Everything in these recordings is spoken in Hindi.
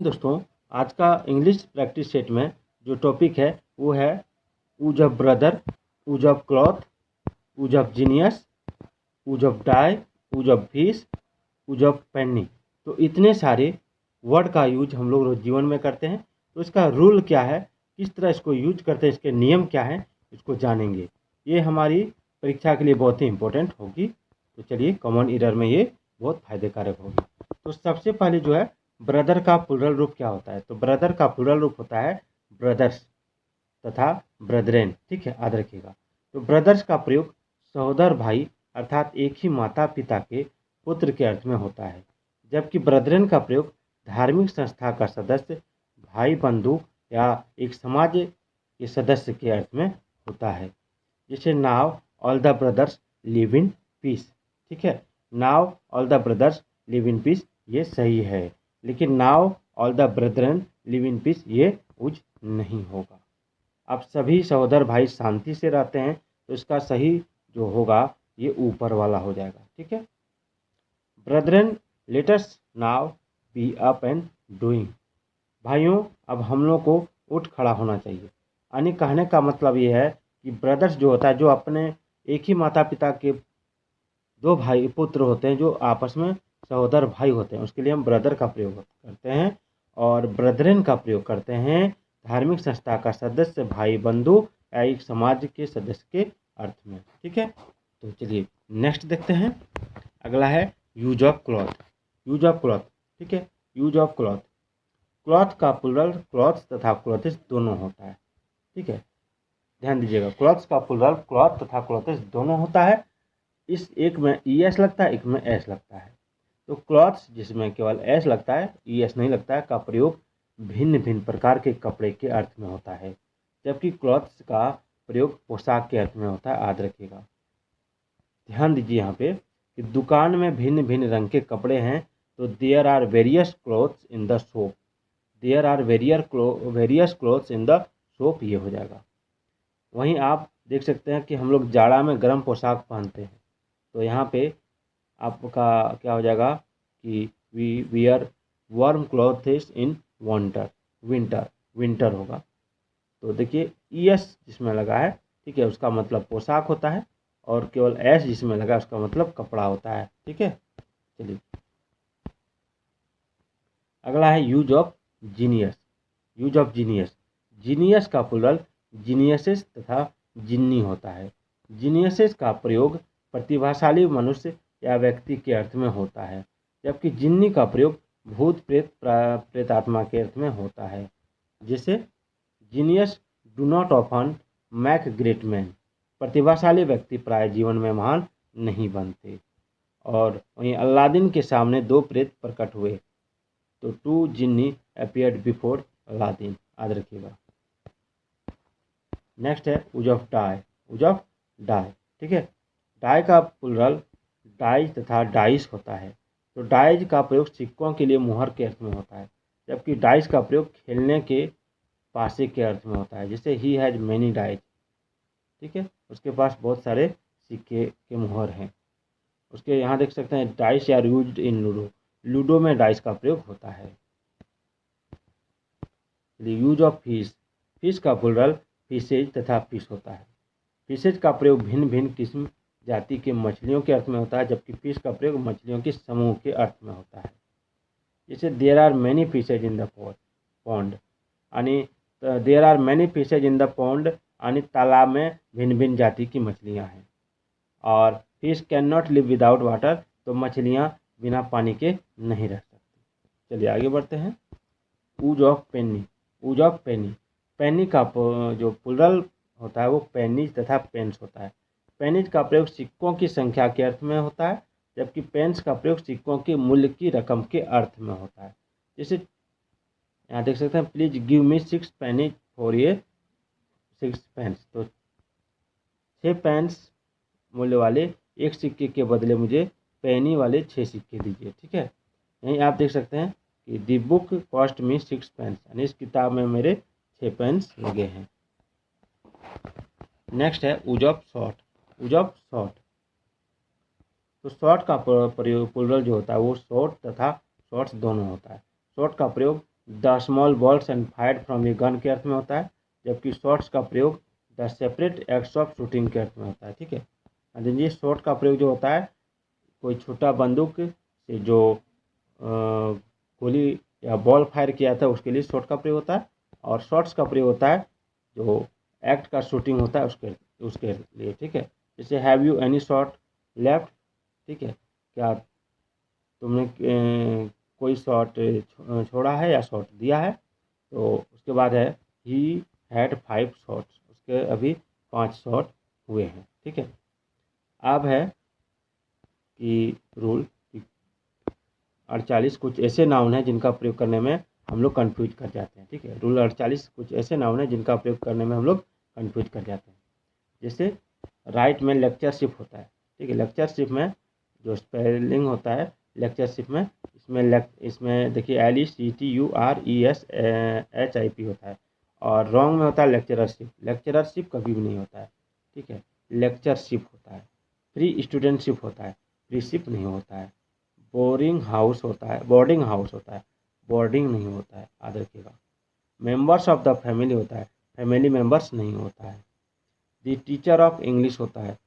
दोस्तों, आज का इंग्लिश प्रैक्टिस सेट में जो टॉपिक है वो है use of brother, use of cloth, use of genius, use of die, use of fish, use of penny. तो इतने सारे वर्ड का यूज हम लोग रोज जीवन में करते हैं। तो इसका रूल क्या है, किस तरह इसको यूज करते हैं, इसके नियम क्या हैं, इसको जानेंगे। ये हमारी परीक्षा के लिए बहुत ही इंपॉर्टेंट होगी। तो चलिए, कॉमन ईरर में ये बहुत फायदेकारक होगी। तो सबसे पहले जो है, ब्रदर का प्लूरल रूप क्या होता है। तो ब्रदर का प्लूरल रूप होता है ब्रदर्स तथा ब्रदरेन। ठीक है, याद रखिएगा। तो ब्रदर्स का प्रयोग सहोदर भाई अर्थात एक ही माता पिता के पुत्र के अर्थ में होता है, जबकि ब्रदरेन का प्रयोग धार्मिक संस्था का सदस्य, भाई बंधु या एक समाज के सदस्य के अर्थ में होता है। जैसे now all the brothers live in peace. ठीक है, now all the brothers live in peace ये सही है, लेकिन now all the Brethren live in peace ये यूज नहीं होगा। अब सभी सहोदर भाई शांति से रहते हैं, तो इसका सही जो होगा ये ऊपर वाला हो जाएगा। ठीक है, brethren let's now be up and doing. भाइयों, अब हम लोग को उठ खड़ा होना चाहिए। यानी कहने का मतलब ये है कि ब्रदर्स जो होता है, जो अपने एक ही माता पिता के दो भाई पुत्र होते हैं, जो आपस में सहोदर भाई होते हैं, उसके लिए हम ब्रदर का प्रयोग करते हैं। और ब्रदरन का प्रयोग करते हैं धार्मिक संस्था का सदस्य, भाई बंधु या एक समाज के सदस्य के अर्थ में। ठीक है, तो चलिए नेक्स्ट देखते हैं। अगला है use of cloth. Use of cloth. ठीक है, यूज ऑफ क्लॉथ। क्लॉथ का प्लूरल क्लॉथ्स तथा क्लॉथेस दोनों होता है। ठीक है, ध्यान दीजिएगा, क्लॉथ्स का प्लूरल क्लॉथ तथा क्लॉथेस दोनों होता है। इस एक में ई एस लगता है, एक में एस लगता है। तो क्लॉथ्स जिसमें केवल एस लगता है, ई एस नहीं लगता है, का प्रयोग भिन्न भिन्न प्रकार के कपड़े के अर्थ में होता है, जबकि क्लॉथ्स का प्रयोग पोशाक के अर्थ में होता है। याद रखिएगा, ध्यान दीजिए यहाँ पे कि दुकान में भिन्न भिन्न रंग के कपड़े हैं, तो there are various clothes in the shop. There are various clothes in the shop, ये हो जाएगा। वहीं आप देख सकते हैं कि हम लोग जाड़ा में गर्म पोशाक पहनते हैं, तो यहाँ पे आपका क्या हो जाएगा कि we wear warm clothes in winter होगा। तो देखिए, ई एस जिसमें लगा है, ठीक है, उसका मतलब पोशाक होता है, और केवल एस जिसमें लगा है उसका मतलब कपड़ा होता है। ठीक है, चलिए अगला है use of genius. Use of genius. Genius का प्लूरल जीनियसेस तथा जिन्नी होता है। जीनियसेस का प्रयोग प्रतिभाशाली मनुष्य या व्यक्ति के अर्थ में होता है, जबकि जिन्नी का प्रयोग भूत प्रेत प्रेतात्मा के अर्थ में होता है। जैसे genius do not often make great man. प्रतिभाशाली व्यक्ति प्राय जीवन में महान नहीं बनते। और वहीं अलादीन के सामने दो प्रेत प्रकट हुए, तो टू जिन्नी अपीयर्ड बिफोर अलादीन। याद रखिएगा। नेक्स्ट है use of die. Use of die. ठीक है, डाई का प्लूरल डाइज तथा डाइस होता है। तो डाइज का प्रयोग सिक्कों के लिए मुहर के अर्थ में होता है, जबकि डाइस का प्रयोग खेलने के पासे के अर्थ में होता है। जैसे ही हैज मैनी डाइज। ठीक है, उसके पास बहुत सारे सिक्के के मुहर हैं। उसके यहाँ देख सकते हैं डाइस या यूज्ड इन लूडो। लूडो में डाइस का प्रयोग होता है। Use of fish. फिश का प्लूरल फिशेज तथा फिश होता है। फिशेज का प्रयोग भिन्न भिन्न किस्म जाति के मछलियों के अर्थ में होता है, जबकि फिश का प्रयोग मछलियों के समूह के अर्थ में होता है। जैसे there are many fishes in the pond, यानी there are many fishes in the pond, यानी तालाब में भिन्न भिन्न जाति की मछलियाँ हैं। और fish can not live without water, तो मछलियाँ बिना पानी के नहीं रह सकती। चलिए आगे बढ़ते हैं। Use of penny. Use of penny. Penny का जो प्लूरल होता है वो पेनीज तथा पेन्स होता है। पेनीज का प्रयोग सिक्कों की संख्या के अर्थ में होता है, जबकि पेन्स का प्रयोग सिक्कों के मूल्य की रकम के अर्थ में होता है। जैसे यहाँ देख सकते हैं, please give me 6 Penney for ये 6 पेन्स। तो 6 पेन्स मूल्य वाले एक सिक्के के बदले मुझे पेनी वाले 6 सिक्के दीजिए। ठीक है, यहीं आप देख सकते हैं कि दी बुक कॉस्ट मी 6 पेन्स, यानी इस किताब में मेरे 6 पेन्स लगे हैं। नेक्स्ट है use of short. Use of short. तो शॉर्ट का प्रयोग प्लूरल जो होता है वो शॉर्ट तथा शॉर्ट्स दोनों होता है। शॉर्ट का प्रयोग the small balls and fired from a gun के अर्थ में होता है, जबकि शॉट्स का प्रयोग the separate acts of shooting के अर्थ में होता है। ठीक है, देखिए शॉट का प्रयोग जो होता है कोई छोटा बंदूक से जो गोली या बॉल फायर किया था उसके लिए शॉट का प्रयोग होता है, और शॉट्स का प्रयोग होता है जो एक्ट का शूटिंग होता है उसके लिए। ठीक है, जैसे have you any shot left, ठीक है, क्या तुमने कोई शॉट छोड़ा है या शॉट दिया है। तो उसके बाद है ही हैड 5 शॉट्स, उसके अभी 5 शॉट हुए हैं। ठीक है, अब है कि रूल 48 कुछ ऐसे नाउन हैं जिनका प्रयोग करने में हम लोग कन्फ्यूज कर जाते हैं। ठीक है, रूल 48 कुछ ऐसे नाउन हैं जिनका प्रयोग करने में हम लोग कन्फ्यूज कर जाते हैं। जैसे राइट में लेक्चरशिप होता है। ठीक है, लेक्चरशिप में जो स्पेलिंग होता है लेक्चरशिप में, इसमें देखिए LECTURESHIP होता है, और रॉन्ग में होता है लेक्चररशिप। लेक्चररशिप कभी भी नहीं होता है। ठीक है, लेक्चरशिप होता है। फ्री स्टूडेंटशिप होता है, फ्रीशिप नहीं होता है। बोर्डिंग हाउस होता है, बोर्डिंग हाउस होता है, बोर्डिंग नहीं होता है, याद रखिएगा। मेंबर्स ऑफ द फैमिली होता है, फैमिली मेंबर्स नहीं होता है। द टीचर ऑफ इंग्लिश होता है।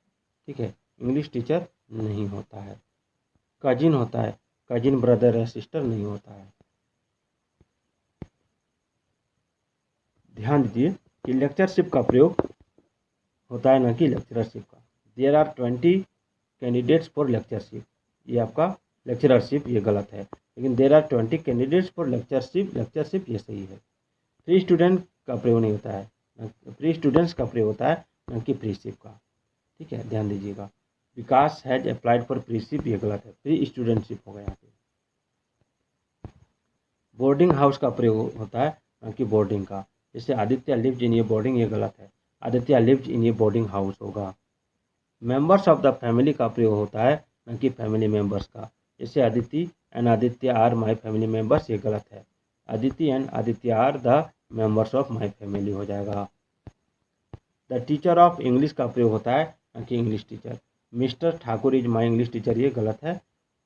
ठीक है, इंग्लिश टीचर नहीं होता है। कजिन होता है, कजिन ब्रदर या सिस्टर नहीं होता है। ध्यान दीजिए कि लेक्चरशिप का प्रयोग होता है, न कि लेक्चररशिप का। There are 20 candidates for lectureship, ये आपका लेक्चररशिप ये गलत है, लेकिन there are 20 candidates for lectureship, lectureship ये सही है। फ्री स्टूडेंट का प्रयोग नहीं होता है, फ्री स्टूडेंट्स का प्रयोग होता है, न कि फ्रीशिप का। ठीक है, ध्यान दीजिएगा। विकास हैज अप्लाइड फॉर फ्रीशिप ये गलत है, फ्री स्टूडेंटशिप होगा यहाँ पे। बोर्डिंग हाउस का प्रयोग होता है, न कि बोर्डिंग का। जैसे आदित्य लिव्ड इन ये बोर्डिंग, ये गलत है, आदित्य लिव्ड इन ये बोर्डिंग हाउस होगा। मेंबर्स ऑफ द फैमिली का प्रयोग होता है, न कि फैमिली मेंबर्स का। जैसे Aditi and Aditya are my family members, ये गलत है, Aditi and Aditya are the members of my family हो जाएगा। द टीचर ऑफ इंग्लिश का प्रयोग होता है, न कि English teacher. Mister Thakur is my English teacher, ये गलत है,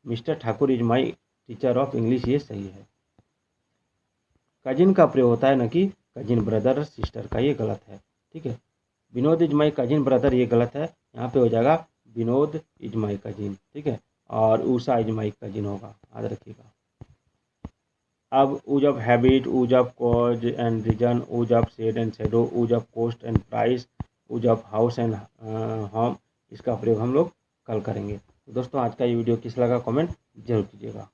mister Thakur is my teacher of English, ये सही है। कजिन का प्रयोग होता है, न कि कजिन ब्रदर सिस्टर का, ये गलत है। ठीक है, Vinod is my cousin brother, ये गलत है, यहाँ पे हो जाएगा विनोद इज माई कजिन। ठीक है, और उषा इज माई कजिन होगा, याद रखिएगा। अब use of habit, use of cause and reason, use of shade and shadow, use of cost and price, use of house and home, इसका प्रयोग हम लोग कल करेंगे। तो दोस्तों आज का ये वीडियो किस लगा कमेंट जरूर कीजिएगा।